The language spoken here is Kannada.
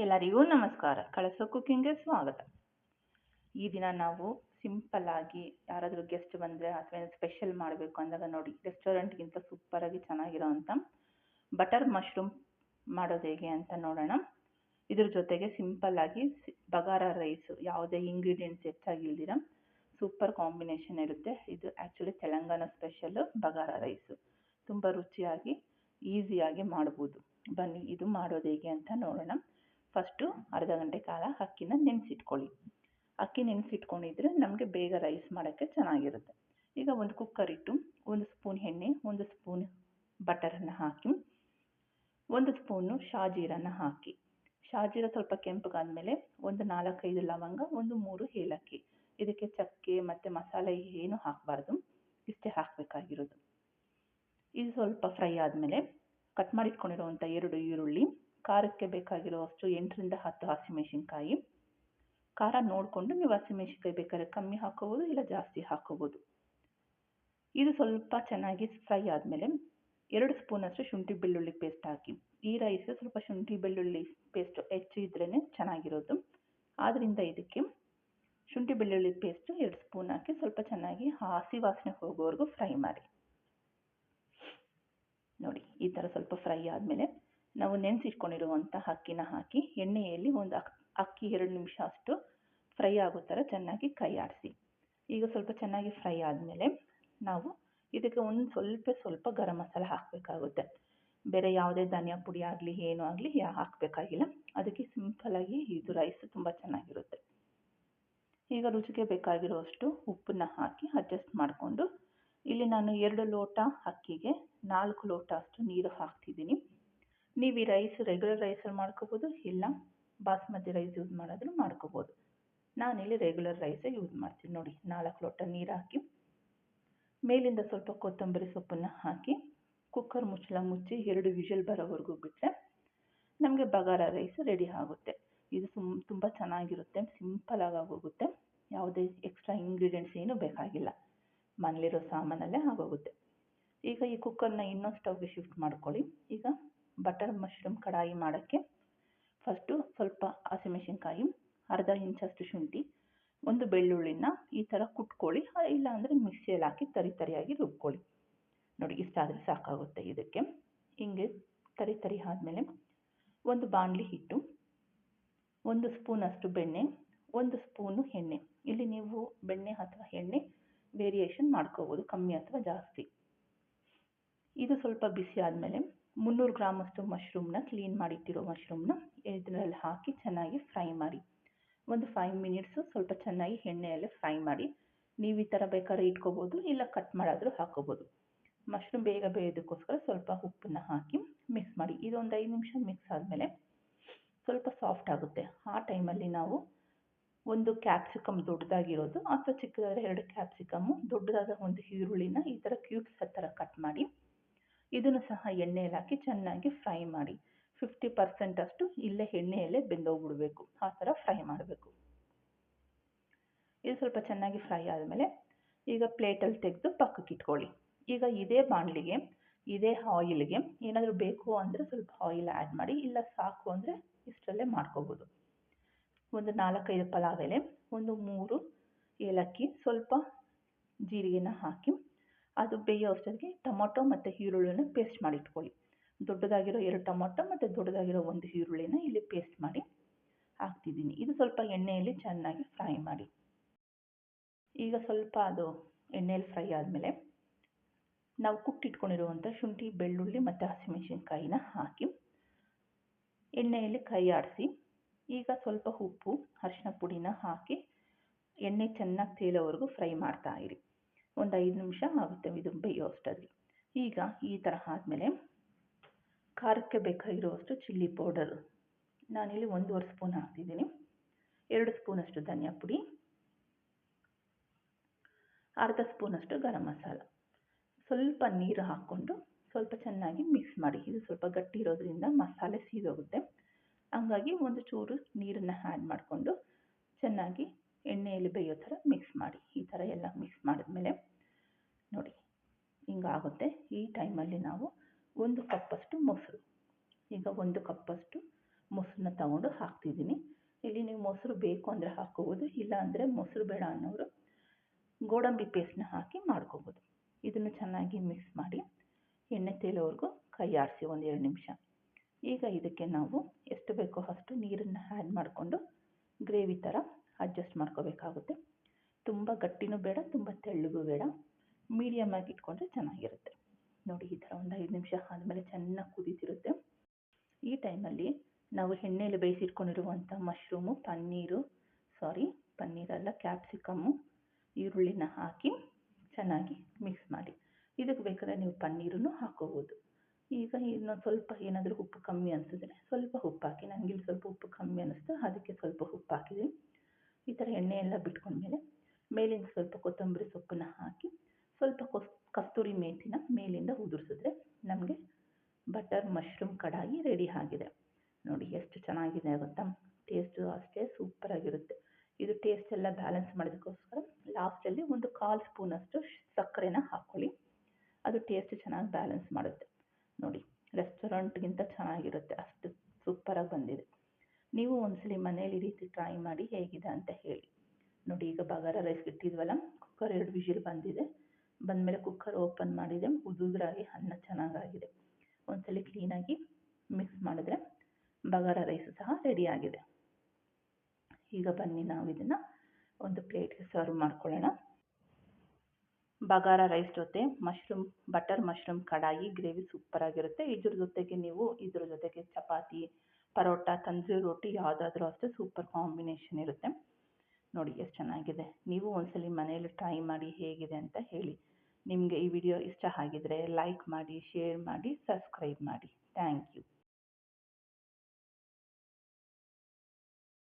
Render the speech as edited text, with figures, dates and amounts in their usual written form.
ಎಲ್ಲರಿಗೂ ನಮಸ್ಕಾರ. ಕಳಸ ಕುಕ್ಕಿಂಗ್ಗೆ ಸ್ವಾಗತ. ಈ ದಿನ ನಾವು ಸಿಂಪಲ್ ಆಗಿ ಯಾರಾದರೂ ಗೆಸ್ಟ್ ಬಂದರೆ ಅಥವಾ ಸ್ಪೆಷಲ್ ಮಾಡಬೇಕು ಅಂದಾಗ ನೋಡಿ ರೆಸ್ಟೋರೆಂಟ್ಗಿಂತ ಸೂಪರಾಗಿ ಚೆನ್ನಾಗಿರೋವಂಥ ಬಟರ್ ಮಶ್ರೂಮ್ ಮಾಡೋದು ಹೇಗೆ ಅಂತ ನೋಡೋಣ. ಇದ್ರ ಜೊತೆಗೆ ಸಿಂಪಲ್ ಆಗಿ ಬಗಾರ ರೈಸು, ಯಾವುದೇ ಇಂಗ್ರೀಡಿಯೆಂಟ್ಸ್ ಹೆಚ್ಚಾಗಿಲ್ದಿರ ಸೂಪರ್ ಕಾಂಬಿನೇಷನ್ ಇರುತ್ತೆ. ಇದು ಆ್ಯಕ್ಚುಲಿ ತೆಲಂಗಾಣ ಸ್ಪೆಷಲ್ಲು ಬಗಾರ ರೈಸು. ತುಂಬ ರುಚಿಯಾಗಿ ಈಸಿಯಾಗಿ ಮಾಡ್ಬೋದು. ಬನ್ನಿ ಇದು ಮಾಡೋದು ಹೇಗೆ ಅಂತ ನೋಡೋಣ. ಫಸ್ಟು ಅರ್ಧ ಗಂಟೆ ಕಾಲ ಅಕ್ಕಿನ ನೆನೆಸಿಟ್ಕೊಳ್ಳಿ. ಅಕ್ಕಿ ನೆನೆಸಿಟ್ಕೊಂಡಿದ್ರೆ ನಮಗೆ ಬೇಗ ರೈಸ್ ಮಾಡೋಕ್ಕೆ ಚೆನ್ನಾಗಿರುತ್ತೆ. ಈಗ ಒಂದು ಕುಕ್ಕರ್ ಇಟ್ಟು 1 ಸ್ಪೂನ್ ಎಣ್ಣೆ, 1 ಸ್ಪೂನ್ ಬಟರನ್ನು ಹಾಕಿ, 1 ಸ್ಪೂನು ಶಾಜೀರನ್ನು ಹಾಕಿ. ಶಾಜೀರ ಸ್ವಲ್ಪ ಕೆಂಪಗಾದ್ಮೇಲೆ ಒಂದು 4-5 ಲವಂಗ, 1-3 ಏಲಕ್ಕಿ. ಇದಕ್ಕೆ ಚಕ್ಕೆ ಮತ್ತು ಮಸಾಲೆ ಏನು ಹಾಕಬಾರ್ದು, ಇಷ್ಟೇ ಹಾಕಬೇಕಾಗಿರೋದು. ಇದು ಸ್ವಲ್ಪ ಫ್ರೈ ಆದಮೇಲೆ ಕಟ್ ಮಾಡಿಟ್ಕೊಂಡಿರುವಂಥ 2 ಈರುಳ್ಳಿ, ಖಾರಕ್ಕೆ ಬೇಕಾಗಿರುವಷ್ಟು 8-10 ಹಸಿಮೆಣಸಿನ್ಕಾಯಿ. ಖಾರ ನೋಡಿಕೊಂಡು ನೀವು ಹಸಿಮೆಣಸಿನ್ಕಾಯಿ ಬೇಕಾದ್ರೆ ಕಮ್ಮಿ ಹಾಕೋಬೋದು, ಇಲ್ಲ ಜಾಸ್ತಿ ಹಾಕೋಬೋದು. ಇದು ಸ್ವಲ್ಪ ಚೆನ್ನಾಗಿ ಫ್ರೈ ಆದಮೇಲೆ 2 ಸ್ಪೂನಷ್ಟು ಶುಂಠಿ ಬೆಳ್ಳುಳ್ಳಿ ಪೇಸ್ಟ್ ಹಾಕಿ. ಈ ರೈಸ್ ಸ್ವಲ್ಪ ಶುಂಠಿ ಬೆಳ್ಳುಳ್ಳಿ ಪೇಸ್ಟು ಹೆಚ್ಚು ಇದ್ರೇ ಚೆನ್ನಾಗಿರೋದು. ಆದ್ದರಿಂದ ಇದಕ್ಕೆ ಶುಂಠಿ ಬೆಳ್ಳುಳ್ಳಿ ಪೇಸ್ಟು 2 ಸ್ಪೂನ್ ಹಾಕಿ ಸ್ವಲ್ಪ ಚೆನ್ನಾಗಿ ಹಸಿ ವಾಸನೆ ಹೋಗೋವರೆಗೂ ಫ್ರೈ ಮಾಡಿ. ನೋಡಿ ಈ ಥರ ಸ್ವಲ್ಪ ಫ್ರೈ ಆದಮೇಲೆ ನಾವು ನೆನೆಸಿಟ್ಕೊಂಡಿರುವಂಥ ಅಕ್ಕಿನ ಹಾಕಿ ಎಣ್ಣೆಯಲ್ಲಿ ಅಕ್ಕಿ 2 ನಿಮಿಷ ಅಷ್ಟು ಫ್ರೈ ಆಗೋ ಥರ ಚೆನ್ನಾಗಿ ಕೈ ಆಡಿಸಿ. ಈಗ ಸ್ವಲ್ಪ ಚೆನ್ನಾಗಿ ಫ್ರೈ ಆದಮೇಲೆ ನಾವು ಇದಕ್ಕೆ ಸ್ವಲ್ಪ ಗರಂ ಮಸಾಲ ಹಾಕಬೇಕಾಗುತ್ತೆ. ಬೇರೆ ಯಾವುದೇ ಧನಿಯಾ ಪುಡಿ ಆಗಲಿ ಏನೂ ಆಗಲಿ ಹಾಕಬೇಕಾಗಿಲ್ಲ. ಅದಕ್ಕೆ ಸಿಂಪಲಾಗಿ ಇದು ರೈಸ್ ತುಂಬ ಚೆನ್ನಾಗಿರುತ್ತೆ. ಈಗ ರುಚಿಗೆ ಬೇಕಾಗಿರುವಷ್ಟು ಉಪ್ಪನ್ನು ಹಾಕಿ ಅಡ್ಜಸ್ಟ್ ಮಾಡಿಕೊಂಡು, ಇಲ್ಲಿ ನಾನು 2 ಲೋಟ ಅಕ್ಕಿಗೆ 4 ಲೋಟ ಅಷ್ಟು ನೀರು ಹಾಕ್ತಿದ್ದೀನಿ. ನೀವು ಈ ರೈಸ್ ರೆಗ್ಯುಲರ್ ರೈಸಲ್ಲಿ ಮಾಡ್ಕೋಬೋದು, ಇಲ್ಲ ಬಾಸ್ಮತಿ ರೈಸ್ ಯೂಸ್ ಮಾಡಿದ್ರೂ ಮಾಡ್ಕೋಬೋದು. ನಾನಿಲ್ಲಿ ರೆಗ್ಯುಲರ್ ರೈಸೇ ಯೂಸ್ ಮಾಡ್ತೀನಿ. ನೋಡಿ 4 ಲೋಟ ನೀರು ಹಾಕಿ, ಮೇಲಿಂದ ಸ್ವಲ್ಪ ಕೊತ್ತಂಬರಿ ಸೊಪ್ಪನ್ನು ಹಾಕಿ ಕುಕ್ಕರ್ ಮುಚ್ಚಳ ಮುಚ್ಚಿ 2 ವಿಷಲ್ ಬರೋವರೆಗೂ ಬಿಟ್ಟರೆ ನಮಗೆ ಬಗಾರ ರೈಸ್ ರೆಡಿ ಆಗುತ್ತೆ. ಇದು ತುಂಬ ಚೆನ್ನಾಗಿರುತ್ತೆ, ಸಿಂಪಲಾಗಿ ಆಗೋಗುತ್ತೆ. ಯಾವುದೇ ಎಕ್ಸ್ಟ್ರಾ ಇಂಗ್ರೀಡಿಯೆಂಟ್ಸ್ ಏನೂ ಬೇಕಾಗಿಲ್ಲ, ಮನೇಲಿರೋ ಸಾಮಾನಲ್ಲೇ ಆಗೋಗುತ್ತೆ. ಈಗ ಈ ಕುಕ್ಕರ್ನ ಇನ್ನೊಂದು ಸ್ಟವ್ಗೆ ಶಿಫ್ಟ್ ಮಾಡ್ಕೊಳ್ಳಿ. ಈಗ ಬಟರ್ ಮಶ್ರೂಮ್ ಕಡಾಯಿ ಮಾಡೋಕ್ಕೆ ಫಸ್ಟು ಸ್ವಲ್ಪ ಹಸಿಮೆಣಸಿನ್ಕಾಯಿ, ಅರ್ಧ ಇಂಚಷ್ಟು ಶುಂಠಿ, 1 ಬೆಳ್ಳುಳ್ಳಿನ ಈ ಥರ ಕುಟ್ಕೊಳ್ಳಿ, ಇಲ್ಲಾಂದರೆ ಮಿಕ್ಸಿಯಲ್ಲಿ ಹಾಕಿ ತರಿಯಾಗಿ ರುಬ್ಕೊಳ್ಳಿ. ನೋಡಿ ಇಷ್ಟಾದರೆ ಸಾಕಾಗುತ್ತೆ. ಇದಕ್ಕೆ ಹಿಂಗೆ ತರಿ ಆದಮೇಲೆ ಒಂದು ಬಾಣಲಿ ಇಟ್ಟು 1 ಸ್ಪೂನಷ್ಟು ಬೆಣ್ಣೆ, 1 ಸ್ಪೂನು ಎಣ್ಣೆ. ಇಲ್ಲಿ ನೀವು ಬೆಣ್ಣೆ ಅಥವಾ ಎಣ್ಣೆ ವೇರಿಯೇಷನ್ ಮಾಡ್ಕೋಬೋದು, ಕಮ್ಮಿ ಅಥವಾ ಜಾಸ್ತಿ. ಇದು ಸ್ವಲ್ಪ ಬಿಸಿ ಆದಮೇಲೆ 300 ಗ್ರಾಮಷ್ಟು ಮಶ್ರೂಮ್ನ ಕ್ಲೀನ್ ಮಾಡಿಟ್ಟಿರೋ ಮಶ್ರೂಮ್ನ ಇದರಲ್ಲಿ ಹಾಕಿ ಚೆನ್ನಾಗಿ ಫ್ರೈ ಮಾಡಿ. ಒಂದು 5 ಮಿನಿಟ್ಸು ಸ್ವಲ್ಪ ಚೆನ್ನಾಗಿ ಎಣ್ಣೆಯಲ್ಲೇ ಫ್ರೈ ಮಾಡಿ. ನೀವು ಈ ಥರ ಬೇಕಾದ್ರೆ ಇಟ್ಕೋಬೋದು, ಇಲ್ಲ ಕಟ್ ಮಾಡಾದರೂ ಹಾಕೋಬೋದು. ಮಶ್ರೂಮ್ ಬೇಗ ಬೇಯೋದಕ್ಕೋಸ್ಕರ ಸ್ವಲ್ಪ ಉಪ್ಪನ್ನು ಹಾಕಿ ಮಿಕ್ಸ್ ಮಾಡಿ. ಇದೊಂದು 5 ನಿಮಿಷ ಮಿಕ್ಸ್ ಆದಮೇಲೆ ಸ್ವಲ್ಪ ಸಾಫ್ಟ್ ಆಗುತ್ತೆ. ಆ ಟೈಮಲ್ಲಿ ನಾವು 1 ಕ್ಯಾಪ್ಸಿಕಮ್ ದೊಡ್ಡದಾಗಿರೋದು ಅಥವಾ ಚಿಕ್ಕದಾದರೆ 2 ಕ್ಯಾಪ್ಸಿಕಮ್ಮು, ದೊಡ್ಡದಾದ 1 ಈರುಳ್ಳಿನ ಈ ಥರ ಕ್ಯೂಬ್ಸ್ ಥರ ಕಟ್ ಮಾಡಿ ಇದನ್ನು ಸಹ ಎಣ್ಣೆಯಲ್ಲಿ ಹಾಕಿ ಚೆನ್ನಾಗಿ ಫ್ರೈ ಮಾಡಿ. 50% ಅಷ್ಟು ಇಲ್ಲೇ ಎಣ್ಣೆಯಲ್ಲೇ ಬೆಂದೋಗ್ಬಿಡಬೇಕು, ಆ ಥರ ಫ್ರೈ ಮಾಡಬೇಕು. ಇದು ಸ್ವಲ್ಪ ಚೆನ್ನಾಗಿ ಫ್ರೈ ಆದಮೇಲೆ ಈಗ ಪ್ಲೇಟಲ್ಲಿ ತೆಗೆದು ಪಕ್ಕಕ್ಕೆ ಇಟ್ಕೊಳ್ಳಿ. ಈಗ ಇದೇ ಬಾಣಲಿಗೆ ಇದೇ ಆಯಿಲ್ಗೆ ಏನಾದರೂ ಬೇಕು ಅಂದರೆ ಸ್ವಲ್ಪ ಆಯಿಲ್ ಆ್ಯಡ್ ಮಾಡಿ, ಇಲ್ಲ ಸಾಕು ಅಂದರೆ ಇಷ್ಟರಲ್ಲೇ ಮಾಡ್ಕೋಬೋದು. ಒಂದು 4-5 ಪಲಾವ್ ಎಲೆ, 1-3 ಏಲಕ್ಕಿ, ಸ್ವಲ್ಪ ಜೀರಿಗೆನ ಹಾಕಿ ಅದು ಬೇಯೋ ಅಷ್ಟೊತ್ತಿಗೆ ಟೊಮೊಟೊ ಮತ್ತು ಈರುಳ್ಳಿನ ಪೇಸ್ಟ್ ಮಾಡಿ ಇಟ್ಕೊಳ್ಳಿ. ದೊಡ್ಡದಾಗಿರೋ 2 ಟೊಮೊಟೊ ಮತ್ತು ದೊಡ್ಡದಾಗಿರೋ 1 ಈರುಳ್ಳಿನ ಇಲ್ಲಿ ಪೇಸ್ಟ್ ಮಾಡಿ ಹಾಕ್ತಿದ್ದೀನಿ. ಇದು ಸ್ವಲ್ಪ ಎಣ್ಣೆಯಲ್ಲಿ ಚೆನ್ನಾಗಿ ಫ್ರೈ ಮಾಡಿ. ಈಗ ಸ್ವಲ್ಪ ಅದು ಎಣ್ಣೆಯಲ್ಲಿ ಫ್ರೈ ಆದಮೇಲೆ ನಾವು ಕುಟ್ಟಿಟ್ಕೊಂಡಿರುವಂಥ ಶುಂಠಿ ಬೆಳ್ಳುಳ್ಳಿ ಮತ್ತು ಹಸಿಮೆಣಸಿನ್ಕಾಯಿನ ಹಾಕಿ ಎಣ್ಣೆಯಲ್ಲಿ ಕೈ ಆಡಿಸಿ. ಈಗ ಸ್ವಲ್ಪ ಉಪ್ಪು, ಅರಿಶಿನ ಪುಡಿನ ಹಾಕಿ ಎಣ್ಣೆ ಚೆನ್ನಾಗಿ ತೇಲೋವರೆಗೂ ಫ್ರೈ ಮಾಡ್ತಾ ಇರಿ. ಒಂದು 5 ನಿಮಿಷ ಆಗುತ್ತೆ ಇದು ಬೇಯೋ ಅಷ್ಟೊತ್ತಿಗೆ. ಈಗ ಈ ಥರ ಆದಮೇಲೆ ಖಾರಕ್ಕೆ ಬೇಕಾಗಿರುವಷ್ಟು ಚಿಲ್ಲಿ ಪೌಡರು ನಾನಿಲ್ಲಿ 1.5 ಸ್ಪೂನ್ ಹಾಕ್ತಿದ್ದೀನಿ. 2 ಸ್ಪೂನಷ್ಟು ಧನಿಯಾ ಪುಡಿ, ಅರ್ಧ ಸ್ಪೂನಷ್ಟು ಗರಂ ಮಸಾಲ, ಸ್ವಲ್ಪ ನೀರು ಹಾಕ್ಕೊಂಡು ಸ್ವಲ್ಪ ಚೆನ್ನಾಗಿ ಮಿಕ್ಸ್ ಮಾಡಿ. ಇದು ಸ್ವಲ್ಪ ಗಟ್ಟಿ ಇರೋದ್ರಿಂದ ಮಸಾಲೆ ಸೀದೋಗುತ್ತೆ, ಹಂಗಾಗಿ ಒಂದು ಚೂರು ನೀರನ್ನು ಆ್ಯಡ್ ಮಾಡಿಕೊಂಡು ಚೆನ್ನಾಗಿ ಎಣ್ಣೆಯಲ್ಲಿ ಬೇಯೋ ಥರ ಮಿಕ್ಸ್ ಮಾಡಿ. ಈ ಥರ ಎಲ್ಲ ಮಿಕ್ಸ್ ಮಾಡಿದ್ಮೇಲೆ ನೋಡಿ ಹಿಂಗಾಗುತ್ತೆ. ಈ ಟೈಮಲ್ಲಿ ನಾವು 1 ಕಪ್ಪಷ್ಟು ಮೊಸರು, ಈಗ 1 ಕಪ್ಪಷ್ಟು ಮೊಸರನ್ನ ತಗೊಂಡು ಹಾಕ್ತಿದ್ದೀನಿ. ಇಲ್ಲಿ ನೀವು ಮೊಸರು ಬೇಕು ಅಂದರೆ ಹಾಕ್ಕೋಬೋದು, ಇಲ್ಲ ಅಂದರೆ ಮೊಸರು ಬೇಡ ಅನ್ನೋರು ಗೋಡಂಬಿ ಪೇಸ್ಟ್ನ ಹಾಕಿ ಮಾಡ್ಕೋಬೋದು. ಇದನ್ನು ಚೆನ್ನಾಗಿ ಮಿಕ್ಸ್ ಮಾಡಿ ಎಣ್ಣೆ ತೇಲೋವರೆಗೂ ಕೈ ಆಡಿಸಿ 1-2 ನಿಮಿಷ. ಈಗ ಇದಕ್ಕೆ ನಾವು ಎಷ್ಟು ಬೇಕೋ ಅಷ್ಟು ನೀರನ್ನು ಆ್ಯಡ್ ಮಾಡಿಕೊಂಡು ಗ್ರೇವಿ ಥರ ಅಡ್ಜಸ್ಟ್ ಮಾಡ್ಕೋಬೇಕಾಗುತ್ತೆ. ತುಂಬ ಗಟ್ಟಿನೂ ಬೇಡ, ತುಂಬ ತೆಳ್ಳಗೂ ಬೇಡ, ಮೀಡಿಯಮ್ ಆಗಿ ಇಟ್ಕೊಂಡ್ರೆ ಚೆನ್ನಾಗಿರುತ್ತೆ. ನೋಡಿ ಈ ಥರ ಒಂದು 5 ನಿಮಿಷ ಆದಮೇಲೆ ಚೆನ್ನಾಗಿ ಕುದೀತಿರುತ್ತೆ. ಈ ಟೈಮಲ್ಲಿ ನಾವು ಎಣ್ಣೆಯಲ್ಲಿ ಬೇಯಿಸಿಟ್ಕೊಂಡಿರುವಂಥ ಮಶ್ರೂಮು, ಪನ್ನೀರಲ್ಲ ಕ್ಯಾಪ್ಸಿಕಮ್ಮು, ಈರುಳ್ಳಿನ ಹಾಕಿ ಚೆನ್ನಾಗಿ ಮಿಕ್ಸ್ ಮಾಡಿ. ಇದಕ್ಕೆ ಬೇಕಾದರೆ ನೀವು ಪನ್ನೀರನ್ನು ಹಾಕ್ಕೋಬೋದು. ಈಗ ಇನ್ನೊಂದು ಸ್ವಲ್ಪ ಏನಾದರೂ ಉಪ್ಪು ಕಮ್ಮಿ ಅನಿಸಿದ್ರೆ ಸ್ವಲ್ಪ ಉಪ್ಪು ಹಾಕಿ. ನನಗೆ ಇಲ್ಲಿ ಸ್ವಲ್ಪ ಉಪ್ಪು ಕಮ್ಮಿ ಅನ್ನಿಸ್ತು, ಅದಕ್ಕೆ ಸ್ವಲ್ಪ ಉಪ್ಪು ಹಾಕಿದ್ದೀನಿ. ಈ ಥರ ಎಣ್ಣೆ ಎಲ್ಲ ಬಿಟ್ಕೊಂಡ್ಮೇಲೆ ಮೇಲಿಂದ ಸ್ವಲ್ಪ ಕೊತ್ತಂಬರಿ ಸೊಪ್ಪನ್ನ ಹಾಕಿ ಸ್ವಲ್ಪ ಕಸ್ತೂರಿ ಮೇಥಿನ ಮೇಲಿಂದ ಉದುರಿಸಿದ್ರೆ ನಮಗೆ ಬಟರ್ ಮಶ್ರೂಮ್ ಕಡಾಯಿ ರೆಡಿ ಆಗಿದೆ. ನೋಡಿ ಎಷ್ಟು ಚೆನ್ನಾಗಿದೆ ಗೊತ್ತಾ. ಟೇಸ್ಟು ಅಷ್ಟೇ ಸೂಪರಾಗಿರುತ್ತೆ. ಇದು ಟೇಸ್ಟ್ ಎಲ್ಲ ಬ್ಯಾಲೆನ್ಸ್ ಮಾಡೋದಕ್ಕೋಸ್ಕರ ಲಾಸ್ಟಲ್ಲಿ ಒಂದು 1/4 ಸ್ಪೂನಷ್ಟು ಸಕ್ಕರೆನ ಹಾಕ್ಕೊಳ್ಳಿ. ಅದು ಟೇಸ್ಟ್ ಚೆನ್ನಾಗಿ ಬ್ಯಾಲೆನ್ಸ್ ಮಾಡುತ್ತೆ. ನೋಡಿ ರೆಸ್ಟೋರೆಂಟ್ಗಿಂತ ಚೆನ್ನಾಗಿರುತ್ತೆ, ಅಷ್ಟು ಸೂಪರಾಗಿ ಬಂದಿದೆ. ನೀವು ಒಂದ್ಸಲಿ ಮನೇಲಿ ಈ ರೀತಿ ಟ್ರೈ ಮಾಡಿ ಹೇಗಿದೆ ಅಂತ ಹೇಳಿ. ನೋಡಿ ಈಗ ಬಗಾರ ರೈಸ್ ಇಟ್ಟಿದ್ವಲ್ಲ, ಕುಕ್ಕರ್ 2 ವಿಷಿಲ್ ಬಂದಮೇಲೆ ಕುಕ್ಕರ್ ಓಪನ್ ಮಾಡಿದೆ, ಉದುರಾಗಿ ಅನ್ನ ಚೆನ್ನಾಗಾಗಿದೆ. ಒಂದ್ಸಲಿ ಕ್ಲೀನಾಗಿ ಮಿಕ್ಸ್ ಮಾಡಿದ್ರೆ ಬಗಾರ ರೈಸು ಸಹ ರೆಡಿಯಾಗಿದೆ. ಈಗ ಬನ್ನಿ ನಾವು ಇದನ್ನು ಒಂದು ಪ್ಲೇಟ್ಗೆ ಸರ್ವ್ ಮಾಡ್ಕೊಳ್ಳೋಣ. ಬಗಾರ ರೈಸ್ ಜೊತೆ ಬಟರ್ ಮಶ್ರೂಮ್ ಕಡಾಯಿ ಗ್ರೇವಿ ಸೂಪರಾಗಿರುತ್ತೆ. ಇದ್ರ ಜೊತೆಗೆ ಚಪಾತಿ, ಪರೋಟ, ತಂದೂರಿ ರೋಟಿ ಯಾವುದಾದ್ರೂ ಅಷ್ಟೇ ಸೂಪರ್ ಕಾಂಬಿನೇಷನ್ ಇರುತ್ತೆ. ನೋಡಿ ಎಷ್ಟು ಚೆನ್ನಾಗಿದೆ. ನೀವು ಒಂದ್ಸಲಿ ಮನೆಯಲ್ಲಿ ಟ್ರೈ ಮಾಡಿ ಹೇಗಿದೆ ಅಂತ ಹೇಳಿ. ನಿಮಗೆ ಈ ವಿಡಿಯೋ ಇಷ್ಟ ಆಗಿದ್ರೆ ಲೈಕ್ ಮಾಡಿ, ಶೇರ್ ಮಾಡಿ, ಸಬ್ಸ್ಕ್ರೈಬ್ ಮಾಡಿ. Thank you.